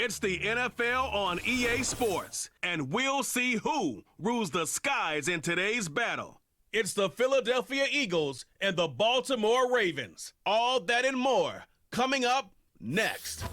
It's the NFL on EA Sports, and we'll see who rules the skies in today's battle. It's the Philadelphia Eagles and the Baltimore Ravens. All that and more coming up next.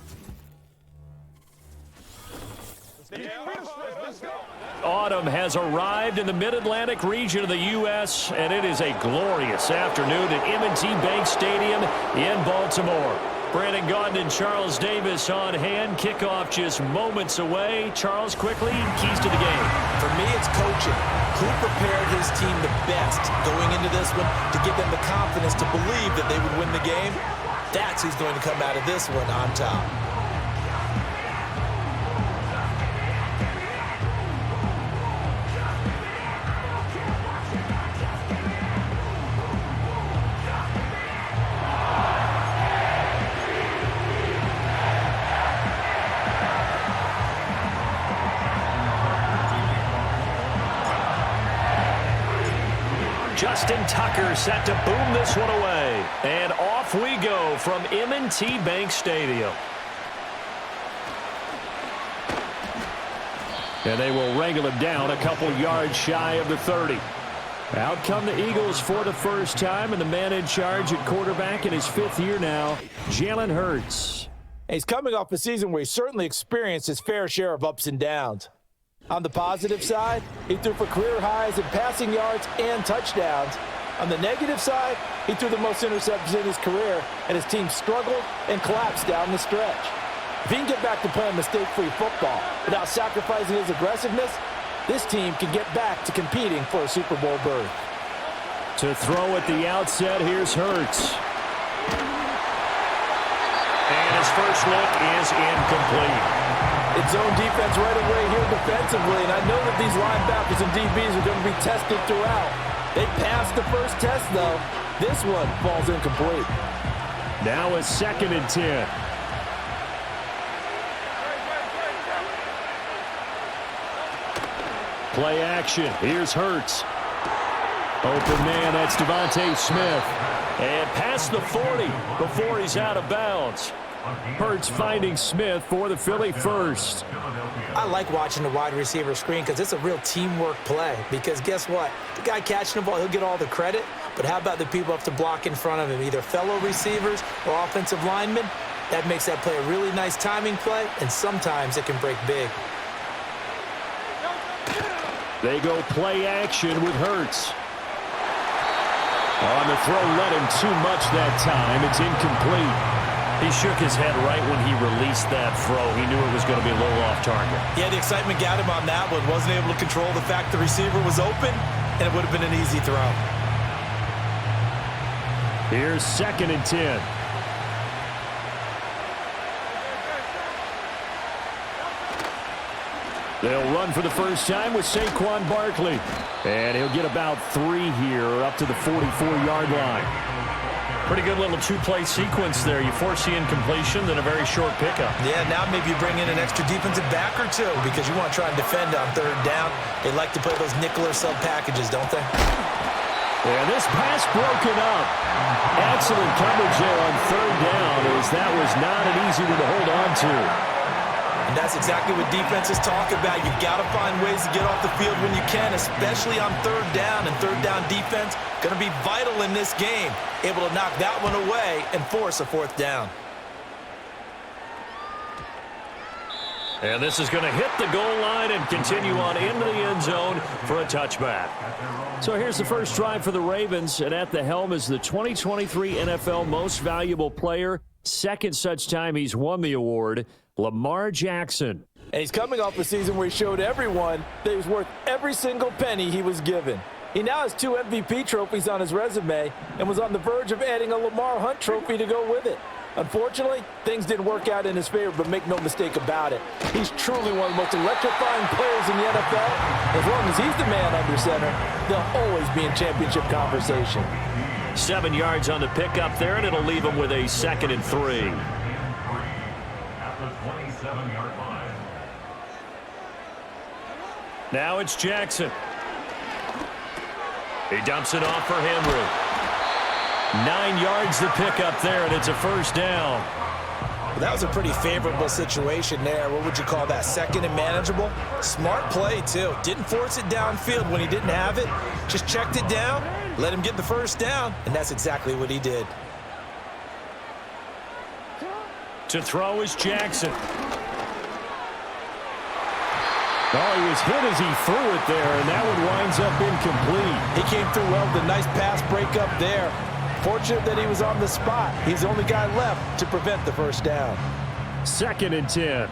Autumn has arrived in the Mid-Atlantic region of the U.S., and it is a glorious afternoon at M&T Bank Stadium in Baltimore. Brandon Gaudin and Charles Davis on hand. Kickoff just moments away. Charles, quickly, keys to the game. For me, it's coaching. Who prepared his team the best going into this one to give them the confidence to believe that they would win the game? That's who's going to come out of this one on top. Justin Tucker set to boom this one away. And off we go from M&T Bank Stadium. And they will wrangle him down a couple yards shy of the 30. Out come the Eagles for the first time, and the man in charge at quarterback in his 5th year now, Jalen Hurts. He's coming off a season where he certainly experienced his fair share of ups and downs. On the positive side, he threw for career highs in passing yards and touchdowns. On the negative side, he threw the most interceptions in his career, and his team struggled and collapsed down the stretch. If he can get back to playing mistake-free football without sacrificing his aggressiveness, this team can get back to competing for a Super Bowl berth. To throw at the outset, here's Hurts. And his first look is incomplete. It's zone defense right away here defensively, and I know that these linebackers and DBs are going to be tested throughout. They passed the first test, though. This one falls incomplete. Now a 2nd and 10. Play action. Here's Hurts. Open man, that's Devontae Smith. And past the 40 before he's out of bounds. Hurts finding Smith for the Philly first. I like watching the wide receiver screen because it's a real teamwork play. Because guess what? The guy catching the ball, he'll get all the credit. But how about the people up to block in front of him, either fellow receivers or offensive linemen? That makes that play a really nice timing play, and sometimes it can break big. They go play action with Hurts. On the throw, let him too much that time. It's incomplete. He shook his head right when he released that throw. He knew it was going to be a little off target. Yeah, the excitement got him on that one. Wasn't able to control the fact the receiver was open, and it would have been an easy throw. Here's 2nd and 10. They'll run for the first time with Saquon Barkley. And he'll get about 3 here up to the 44-yard line. Pretty good little 2-play sequence there. You force the incompletion, then a very short pickup. Yeah, now maybe you bring in an extra defensive back or two because you want to try and defend on 3rd down. They like to play those nickel or sub packages, don't they? Yeah, this pass broken up. Excellent coverage there on 3rd down, as that was not an easy one to hold on to. And that's exactly what defenses talk about. You've got to find ways to get off the field when you can, especially on 3rd down. And 3rd down defense going to be vital in this game. Able to knock that one away and force a 4th down. And this is going to hit the goal line and continue on into the end zone for a touchback. So here's the first drive for the Ravens, and at the helm is the 2023 NFL Most Valuable Player. 2nd such time he's won the award, Lamar Jackson. And he's coming off a season where he showed everyone that he was worth every single penny he was given. He now has 2 MVP trophies on his resume and was on the verge of adding a Lamar Hunt trophy to go with it. Unfortunately, things didn't work out in his favor, but make no mistake about it. He's truly one of the most electrifying players in the NFL. As long as he's the man under center, they'll always be in championship conversation. 7 yards on the pickup there, and it'll leave him with a 2nd and 3. Now it's Jackson. He dumps it off for Henry. 9 yards to pick up there, and it's a 1st down. Well, that was a pretty favorable situation there. What would you call that? Second and manageable? Smart play, too. Didn't force it downfield when he didn't have it. Just checked it down, let him get the first down, and that's exactly what he did. To throw is Jackson. Oh, he was hit as he threw it there, and that one winds up incomplete. He came through well with a nice pass breakup there. Fortunate that he was on the spot. He's the only guy left to prevent the first down. 2nd and 10.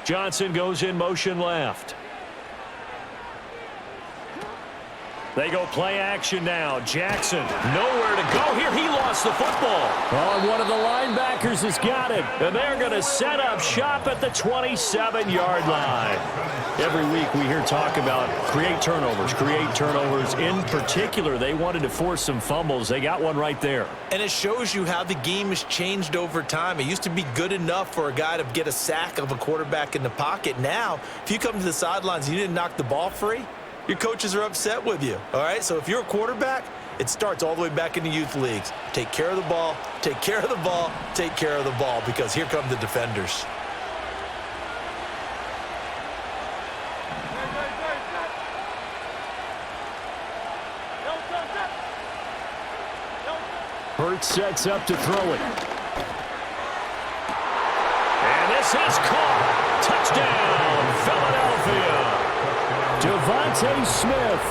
Johnson goes in motion left. They go play action now. Jackson, nowhere to go here. He lost the football. Oh, and one of the linebackers has got it. And they're going to set up shop at the 27-yard line. Every week we hear talk about create turnovers. In particular, they wanted to force some fumbles. They got one right there. And it shows you how the game has changed over time. It used to be good enough for a guy to get a sack of a quarterback in the pocket. Now, if you come to the sidelines and you didn't knock the ball free, your coaches are upset with you, all right? So if you're a quarterback, it starts all the way back in the youth leagues. Take care of the ball, take care of the ball, take care of the ball, because here come the defenders. Hurts sets up to throw it. And this is caught. Touchdown, Philadelphia. Devontae Smith,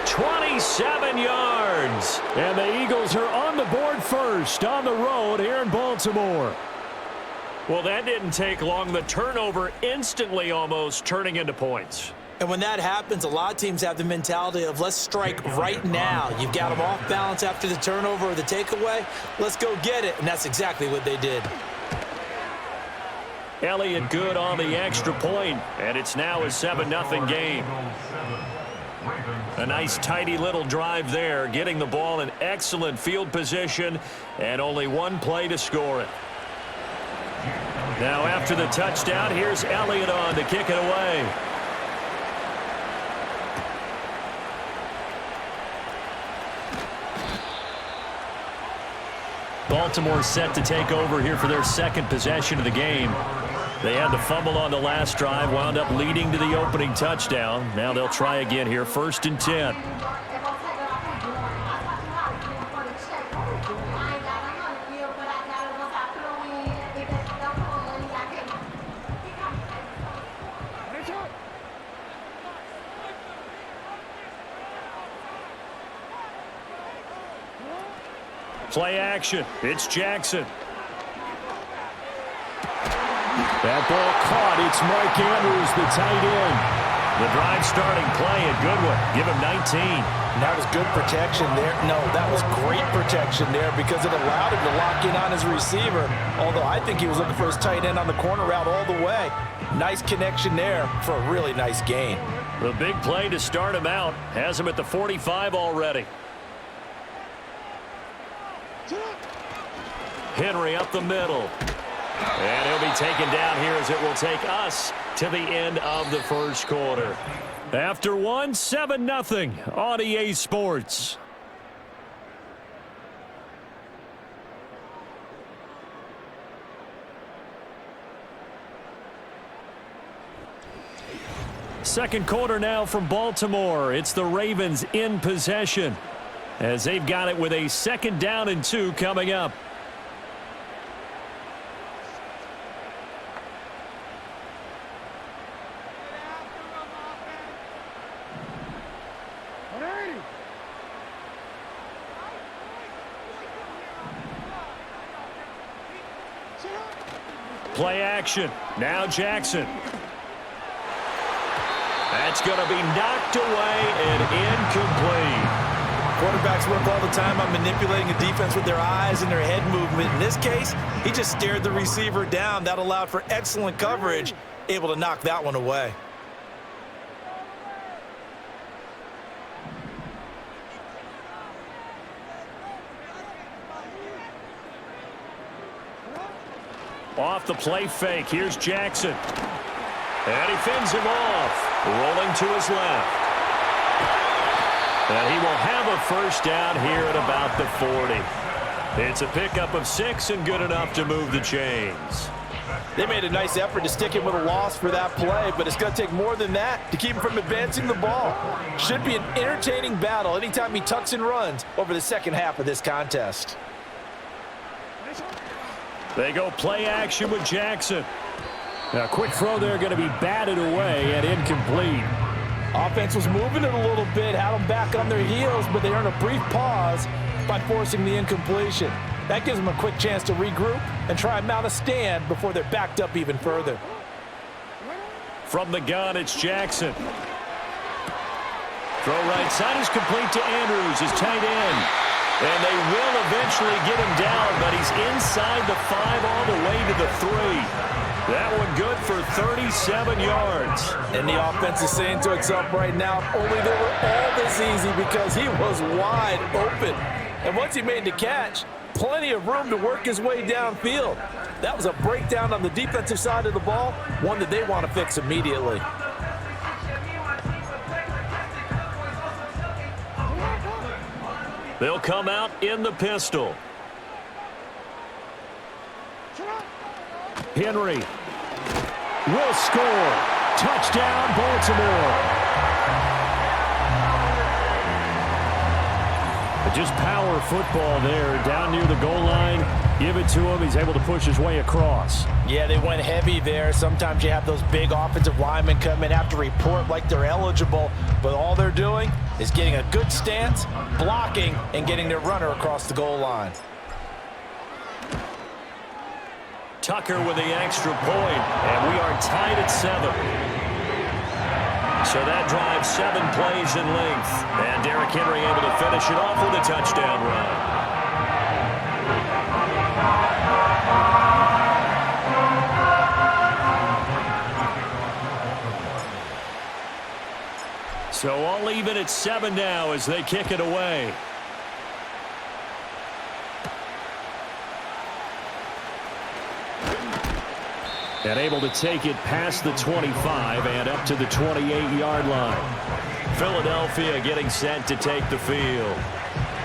27 yards. And the Eagles are on the board first on the road here in Baltimore. Well, that didn't take long. The turnover instantly almost turning into points. And when that happens, a lot of teams have the mentality of let's strike right now. You've got them off balance after the turnover or the takeaway. Let's go get it. And that's exactly what they did. Elliott good on the extra point, and it's now a 7-0 game. A nice tidy little drive there, getting the ball in excellent field position, and only one play to score it. Now after the touchdown, here's Elliott on to kick it away. Baltimore set to take over here for their second possession of the game. They had the fumble on the last drive, wound up leading to the opening touchdown. Now they'll try again here, 1st and 10. Play action. It's Jackson. That ball caught. It's Mike Andrews, the tight end. The drive starting play, a good one. Give him 19. And that was good protection there. No, that was great protection there because it allowed him to lock in on his receiver. Although I think he was looking for his tight end on the corner route all the way. Nice connection there for a really nice gain. The big play to start him out has him at the 45 already. Henry up the middle. And he'll be taken down here as it will take us to the end of the first quarter. After one, 7-0 on EA Sports. Second quarter now from Baltimore. It's the Ravens in possession as they've got it with a 2nd down and 2 coming up. Play action. Now Jackson. That's going to be knocked away and incomplete. Quarterbacks work all the time on manipulating a defense with their eyes and their head movement. In this case, he just stared the receiver down. That allowed for excellent coverage, able to knock that one away. Off the play fake. Here's Jackson. And he fends him off. Rolling to his left. And he will have a first down here at about the 40. It's a pickup of 6 and good enough to move the chains. They made a nice effort to stick him with a loss for that play, but it's going to take more than that to keep him from advancing the ball. Should be an entertaining battle anytime he tucks and runs over the second half of this contest. They go play action with Jackson. A quick throw there going to be batted away and incomplete. Offense was moving it a little bit, had them back on their heels, but they earned a brief pause by forcing the incompletion. That gives them a quick chance to regroup and try and mount a stand before they're backed up even further. From the gun, it's Jackson. Throw right side is complete to Andrews, his tight end. And they will eventually get him down, but he's inside the 5 all the way to the 3. That one good for 37 yards. And the offense is saying to itself right now, only they were all this easy because he was wide open. And once he made the catch, plenty of room to work his way downfield. That was a breakdown on the defensive side of the ball, one that they want to fix immediately. They'll come out in the pistol. Henry will score. Touchdown, Baltimore. Just power football there down near the goal line. Give it to him. He's able to push his way across. Yeah, they went heavy there. Sometimes you have those big offensive linemen come in, have to report like they're eligible, but all they're doing is getting a good stance, blocking, and getting their runner across the goal line. Tucker with the extra point, and we are tied at 7. So that drives 7 plays in length. And Derrick Henry able to finish it off with a touchdown run. So all even at 7 now as they kick it away. And able to take it past the 25 and up to the 28-yard line. Philadelphia getting set to take the field.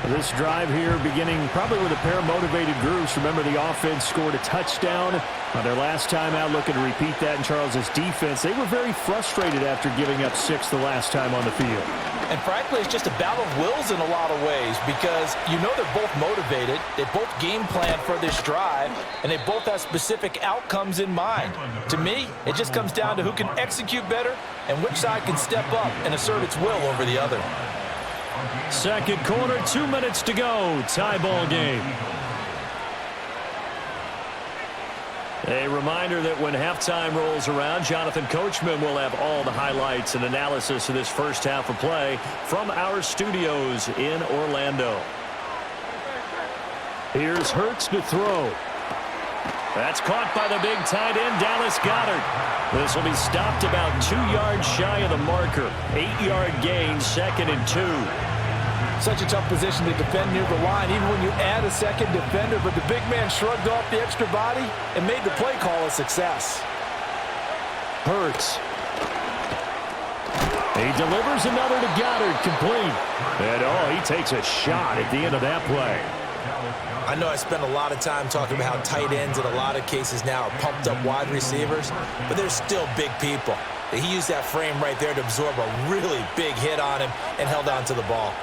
This drive here beginning probably with a pair of motivated groups. Remember, the offense scored a touchdown on their last time out. Looking to repeat that in Charles's defense. They were very frustrated after giving up 6 the last time on the field. And frankly, it's just a battle of wills in a lot of ways because you know they're both motivated. They both game plan for this drive, and they both have specific outcomes in mind. To me, it just comes down to who can execute better and which side can step up and assert its will over the other. Second quarter, 2 minutes to go. Tie ball game. A reminder that when halftime rolls around, Jonathan Coachman will have all the highlights and analysis of this first half of play from our studios in Orlando. Here's Hurts to throw. That's caught by the big tight end, Dallas Goedert. This will be stopped about 2 yards shy of the marker. 8-yard gain, 2nd and 2. Such a tough position to defend near the line, even when you add a second defender, but the big man shrugged off the extra body and made the play call a success. Hurts. He delivers another to Goedert, complete. And he takes a shot at the end of that play. I know I spent a lot of time talking about how tight ends in a lot of cases now are pumped up wide receivers, but they're still big people. He used that frame right there to absorb a really big hit on him and held on to the ball.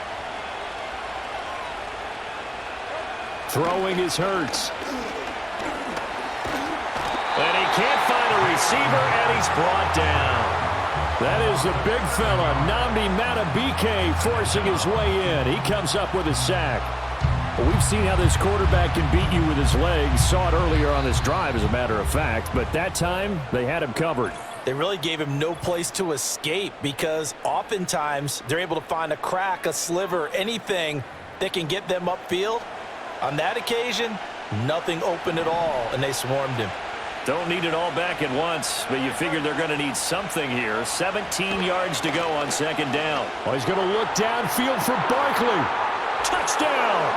Throwing is Hurts. And he can't find a receiver, and he's brought down. That is the big fella, Nnamdi Madubuike, forcing his way in. He comes up with a sack. Well, we've seen how this quarterback can beat you with his legs. Saw it earlier on this drive, as a matter of fact. But that time, they had him covered. They really gave him no place to escape because oftentimes they're able to find a crack, a sliver, anything that can get them upfield. On that occasion, nothing open at all, and they swarmed him. Don't need it all back at once, but you figure they're going to need something here. 17 yards to go on 2nd down. Oh, he's going to look downfield for Barkley. Touchdown!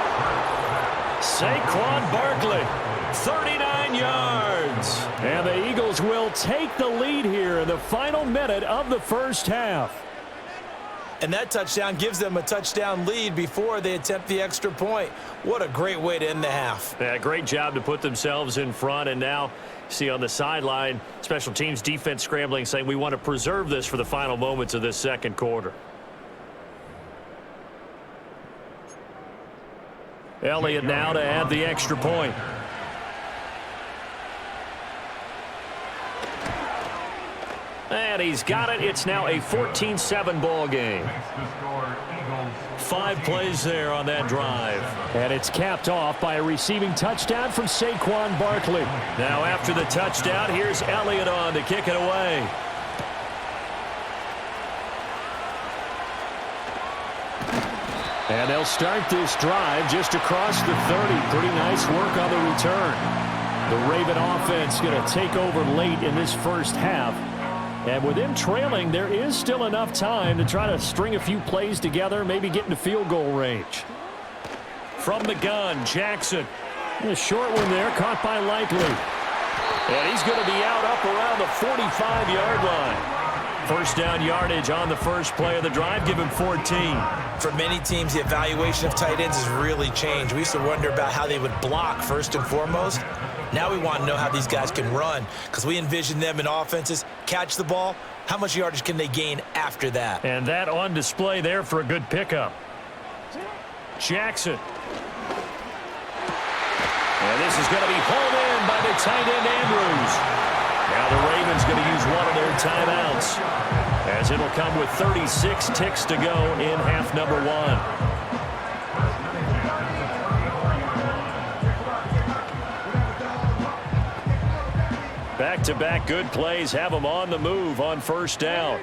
Saquon Barkley, 39 yards. And the Eagles will take the lead here in the final minute of the first half. And that touchdown gives them a touchdown lead before they attempt the extra point. What a great way to end the half. Yeah, great job to put themselves in front. And now, see on the sideline, special teams defense scrambling, saying we want to preserve this for the final moments of this second quarter. Elliott now to add the extra point. And he's got it. It's now a 14-7 ball game. 5 plays there on that drive. And it's capped off by a receiving touchdown from Saquon Barkley. Now after the touchdown, here's Elliott on to kick it away. And they'll start this drive just across the 30. Pretty nice work on the return. The Raven offense going to take over late in this first half. And with them trailing, there is still enough time to try to string a few plays together, maybe get into field goal range. From the gun, Jackson. A short one there, caught by Likely. And he's going to be out up around the 45-yard line. First down yardage on the first play of the drive, give him 14. For many teams, the evaluation of tight ends has really changed. We used to wonder about how they would block first and foremost. Now we want to know how these guys can run, because we envision them in offenses, catch the ball, how much yardage can they gain after that? And that on display there for a good pickup. Jackson. And this is going to be hauled in by the tight end Andrews. Now the Ravens going to use one of their timeouts, as it'll come with 36 ticks to go in half number 1. Back-to-back good plays have them on the move on first down.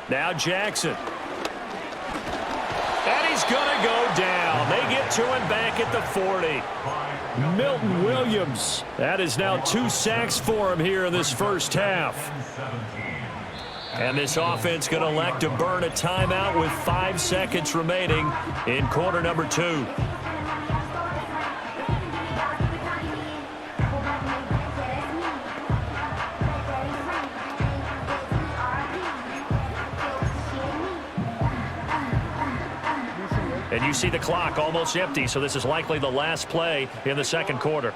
Now Jackson. And he's going to go down. They get to him back at the 40. Milton Williams. That is now 2 sacks for him here in this first half. And this offense going to elect to burn a timeout with 5 seconds remaining in quarter number 2. And you see the clock almost empty, so this is likely the last play in the second quarter.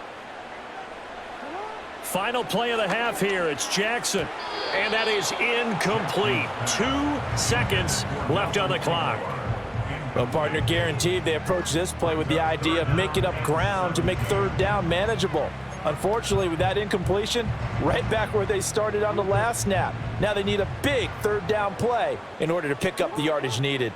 Final play of the half here. It's Jackson. And that is incomplete. 2 seconds left on the clock. Well, partner, guaranteed they approach this play with the idea of making up ground to make third down manageable. Unfortunately, with that incompletion, right back where they started on the last snap. Now they need a big third down play in order to pick up the yardage needed.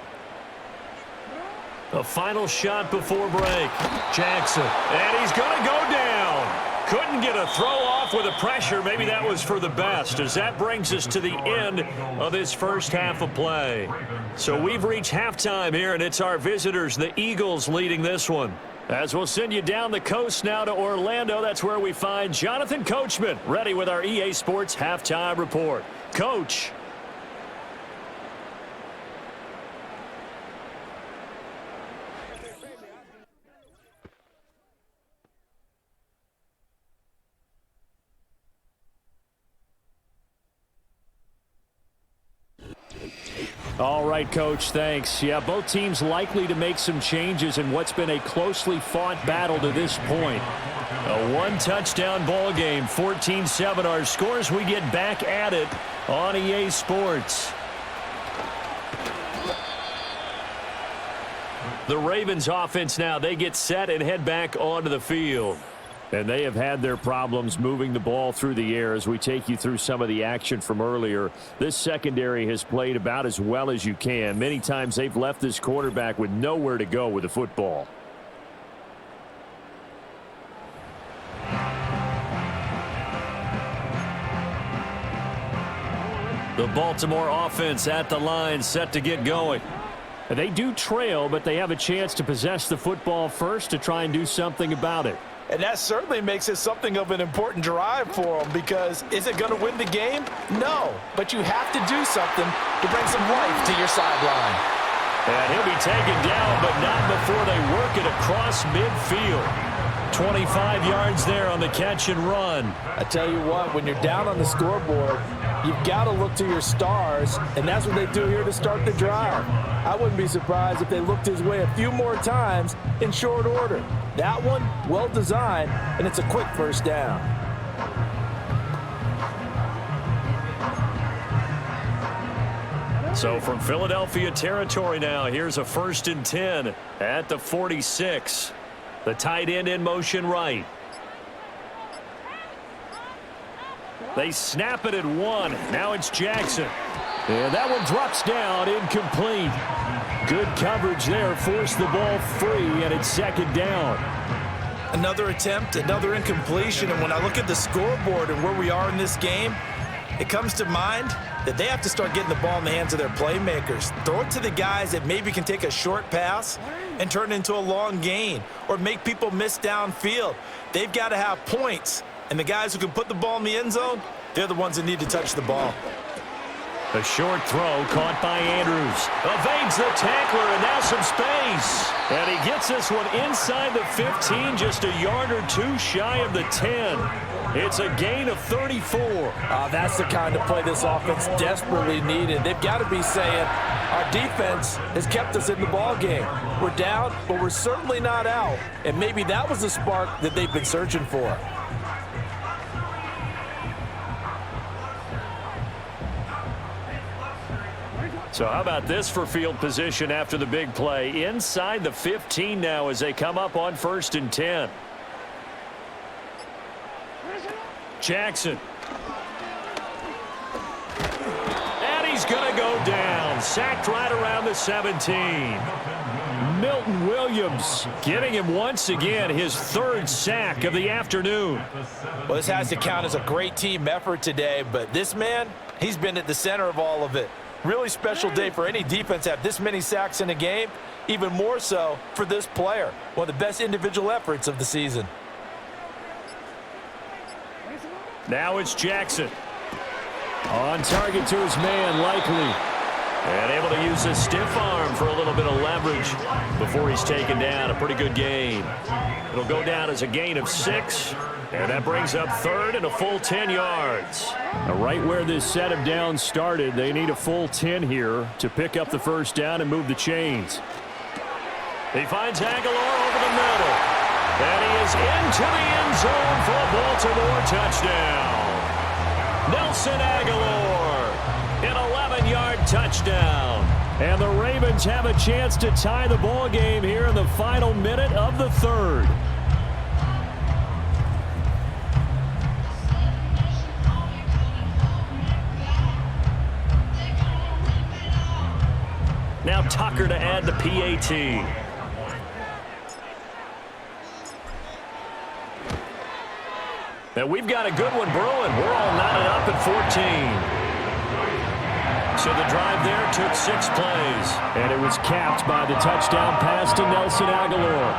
A final shot before break. Jackson. And he's going to go down. Couldn't get a throw off with the pressure. Maybe that was for the best, as that brings us to the end of this first half of play. So we've reached halftime here, and it's our visitors, the Eagles, leading this one. As we'll send you down the coast now to Orlando, that's where we find Jonathan Coachman, ready with our EA Sports Halftime Report. Coach. All right, Coach, thanks. Yeah, both teams likely to make some changes in what's been a closely fought battle to this point. A 1-touchdown ball game, 14-7 our scores. We get back at it on EA Sports. The Ravens offense now, they get set and head back onto the field. And they have had their problems moving the ball through the air as we take you through some of the action from earlier. This secondary has played about as well as you can. Many times they've left this quarterback with nowhere to go with the football. The Baltimore offense at the line, set to get going. They do trail, but they have a chance to possess the football first to try and do something about it. And that certainly makes it something of an important drive for them, because is it going to win the game? No, but you have to do something to bring some life to your sideline. And he'll be taken down, but not before they work it across midfield. 25 yards there on the catch and run. I tell you what, when you're down on the scoreboard, you've got to look to your stars, and that's what they do here to start the drive. I wouldn't be surprised if they looked his way a few more times in short order. That one, well designed, and it's a quick first down. So from Philadelphia territory now, here's a 1st and 10 at the 46. The tight end in motion right. They snap it at 1. Now it's Jackson. And that one drops down, incomplete. Good coverage there, forced the ball free, and it's 2nd down. Another attempt, another incompletion, and when I look at the scoreboard and where we are in this game, it comes to mind that they have to start getting the ball in the hands of their playmakers. Throw it to the guys that maybe can take a short pass and turn it into a long gain or make people miss downfield. They've got to have points, and the guys who can put the ball in the end zone, they're the ones that need to touch the ball. A short throw caught by Andrews. Evades the tackler, and now some space. And he gets this one inside the 15, just a yard or two shy of the 10. It's a gain of 34. That's the kind of play this offense desperately needed. They've got to be saying, our defense has kept us in the ball game. We're down, but we're certainly not out. And maybe that was the spark that they've been searching for. So how about this for field position after the big play? Inside the 15 now as they come up on 1st and 10. Jackson. And he's going to go down. Sacked right around the 17. Milton Williams getting him once again his 3rd sack of the afternoon. Well, this has to count as a great team effort today, but this man, he's been at the center of all of it. Really special day for any defense to have this many sacks in a game, even more so for this player. One of the best individual efforts of the season. Now it's Jackson. On target to his man, Likely. And able to use his stiff arm for a little bit of leverage before he's taken down. A pretty good gain. It'll go down as a gain of 6. And that brings up 3rd and a full 10 yards. Now, right where this set of downs started, they need a full 10 here to pick up the 1st down and move the chains. He finds Aguilar over the middle. And he is into the end zone for a Baltimore touchdown. Nelson Aguilar, an 11-yard touchdown. And the Ravens have a chance to tie the ball game here in the final minute of the 3rd. Now Tucker to add the PAT. And we've got a good one brewing. We're all knotted up at 14. So the drive there took 6 plays. And it was capped by the touchdown pass to Nelson Aguilar.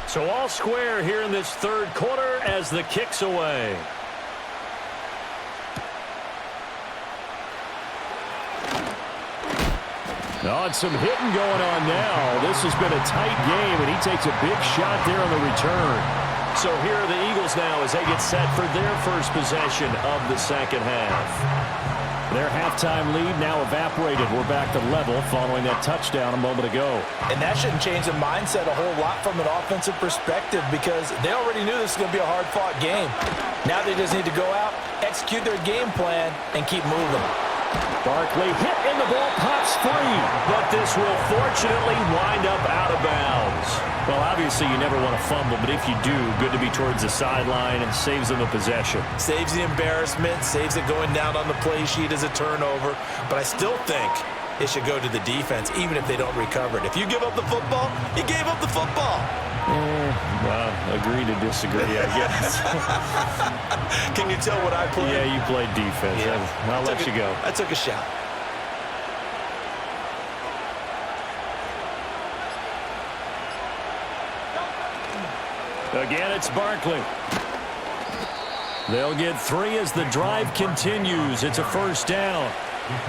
So all square here in this 3rd quarter as the kick's away. Oh, and some hitting going on now. This has been a tight game, and he takes a big shot there on the return. So here are the Eagles now as they get set for their first possession of the 2nd half. Their halftime lead now evaporated. We're back to level following that touchdown a moment ago. And that shouldn't change the mindset a whole lot from an offensive perspective because they already knew this was going to be a hard-fought game. Now they just need to go out, execute their game plan, and keep moving. Barkley hit and the ball pops free. But this will fortunately wind up out of bounds. Well, obviously you never want to fumble, but if you do, good to be towards the sideline and saves them the possession. Saves the embarrassment, saves it going down on the play sheet as a turnover. But I still think it should go to the defense, even if they don't recover it. If you give up the football, you gave up the football. Agree to disagree, I guess. Can you tell what I played? Yeah, you played defense. Yeah. I'll let you go. I took a shot. Again, it's Barkley. They'll get 3 as the drive continues. It's a first down.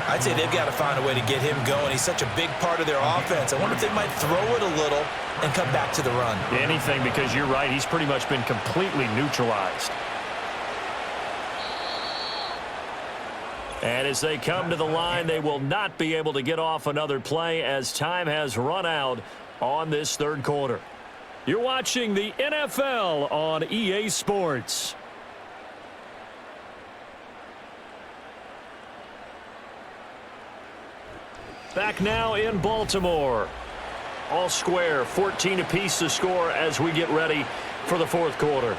I'd say they've got to find a way to get him going. He's such a big part of their offense. I wonder if they might throw it a little and come back to the run. Anything, because you're right. He's pretty much been completely neutralized. And as they come to the line, they will not be able to get off another play as time has run out on this third quarter. You're watching the NFL on EA Sports. Back now in Baltimore. All square, 14 apiece to score as we get ready for the fourth quarter.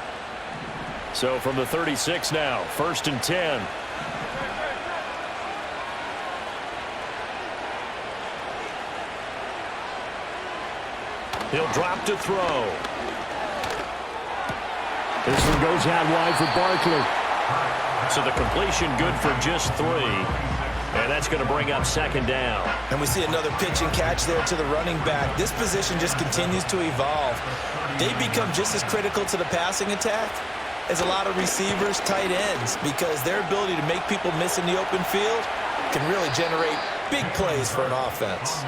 So from the 36 now, 1st and 10. He'll drop to throw. This one goes out wide for Barkley. So the completion good for just 3. And that's going to bring up 2nd down. And we see another pitch and catch there to the running back. This position just continues to evolve. They become just as critical to the passing attack as a lot of receivers, tight ends, because their ability to make people miss in the open field can really generate big plays for an offense.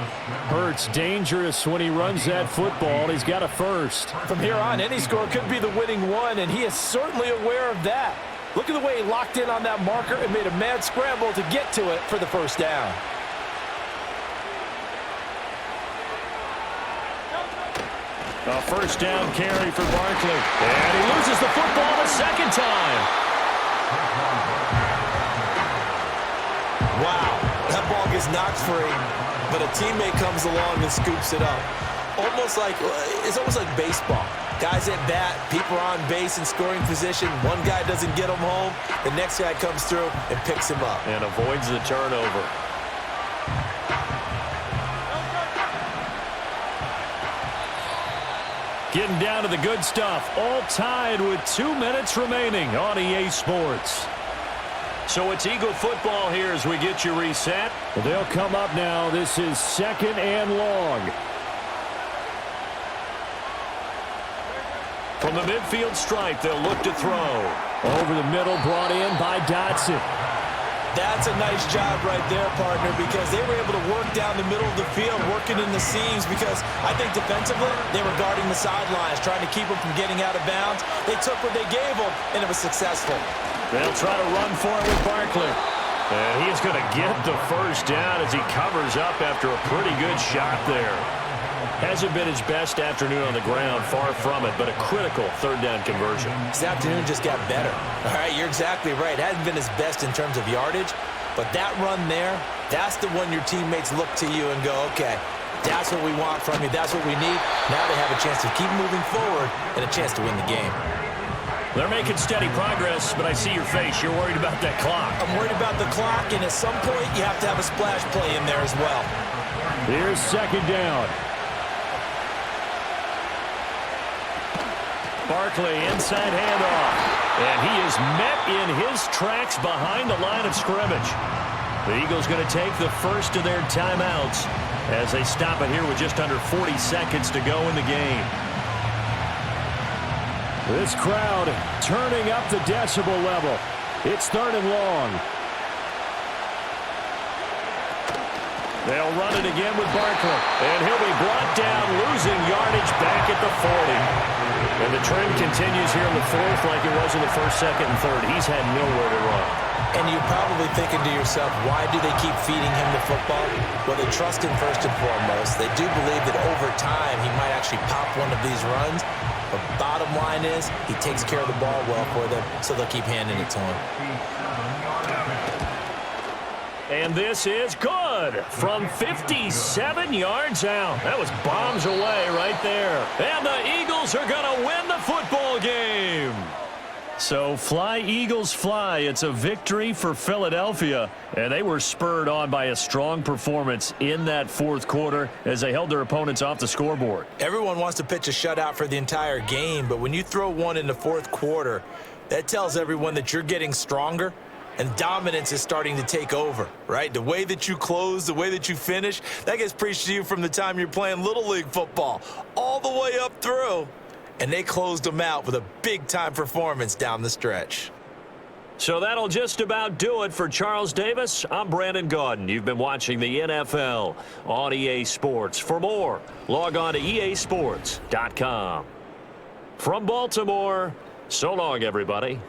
Hurts dangerous when he runs that football. He's got a first. From here on, any score could be the winning one, and he is certainly aware of that. Look at the way he locked in on that marker and made a mad scramble to get to it for the first down. A first down carry for Barkley. And he loses the football the 2nd time. Wow, that ball gets knocked free, but a teammate comes along and scoops it up. It's almost like baseball. Guys at bat, people are on base in scoring position. One guy doesn't get him home. The next guy comes through and picks him up. And avoids the turnover. Getting down to the good stuff. All tied with 2 minutes remaining on EA Sports. So it's Eagle football here as we get you reset. Well, they'll come up now. This is 2nd and long. From the midfield stripe, they'll look to throw. Over the middle, brought in by Dotson. That's a nice job right there, partner, because they were able to work down the middle of the field, working in the seams, because I think defensively, they were guarding the sidelines, trying to keep them from getting out of bounds. They took what they gave them, and it was successful. They'll try to run for it with Barkley. And he is going to get the first down as he covers up after a pretty good shot there. Hasn't been his best afternoon on the ground, far from it, but a critical 3rd down conversion. This afternoon just got better. All right, you're exactly right. It hasn't been his best in terms of yardage, but that run there, that's the one your teammates look to you and go, okay, that's what we want from you. That's what we need. Now they have a chance to keep moving forward and a chance to win the game. They're making steady progress, but I see your face. You're worried about that clock. I'm worried about the clock, and at some point, you have to have a splash play in there as well. Here's 2nd down. Barkley, inside handoff. And he is met in his tracks behind the line of scrimmage. The Eagles going to take the first of their timeouts as they stop it here with just under 40 seconds to go in the game. This crowd turning up the decibel level. It's 3rd and long. They'll run it again with Barkley. And he'll be brought down, losing yardage back at the 40. And the trend continues here in the 4th like it was in the 1st, 2nd, and 3rd. He's had nowhere to run. And you're probably thinking to yourself, why do they keep feeding him the football? Well, they trust him first and foremost. They do believe that over time he might actually pop one of these runs. But bottom line is, he takes care of the ball well for them, so they'll keep handing it to him. And this is good from 57 yards out. That was bombs away right there. And the Eagles are going to win the football game. So fly, Eagles, fly. It's a victory for Philadelphia. And they were spurred on by a strong performance in that 4th quarter as they held their opponents off the scoreboard. Everyone wants to pitch a shutout for the entire game, but when you throw one in the 4th quarter, that tells everyone that you're getting stronger. And dominance is starting to take over, right? The way that you close, the way that you finish, that gets preached to you from the time you're playing Little League football all the way up through. And they closed them out with a big-time performance down the stretch. So that'll just about do it for Charles Davis. I'm Brandon Gaudin. You've been watching the NFL on EA Sports. For more, log on to easports.com. From Baltimore, so long, everybody.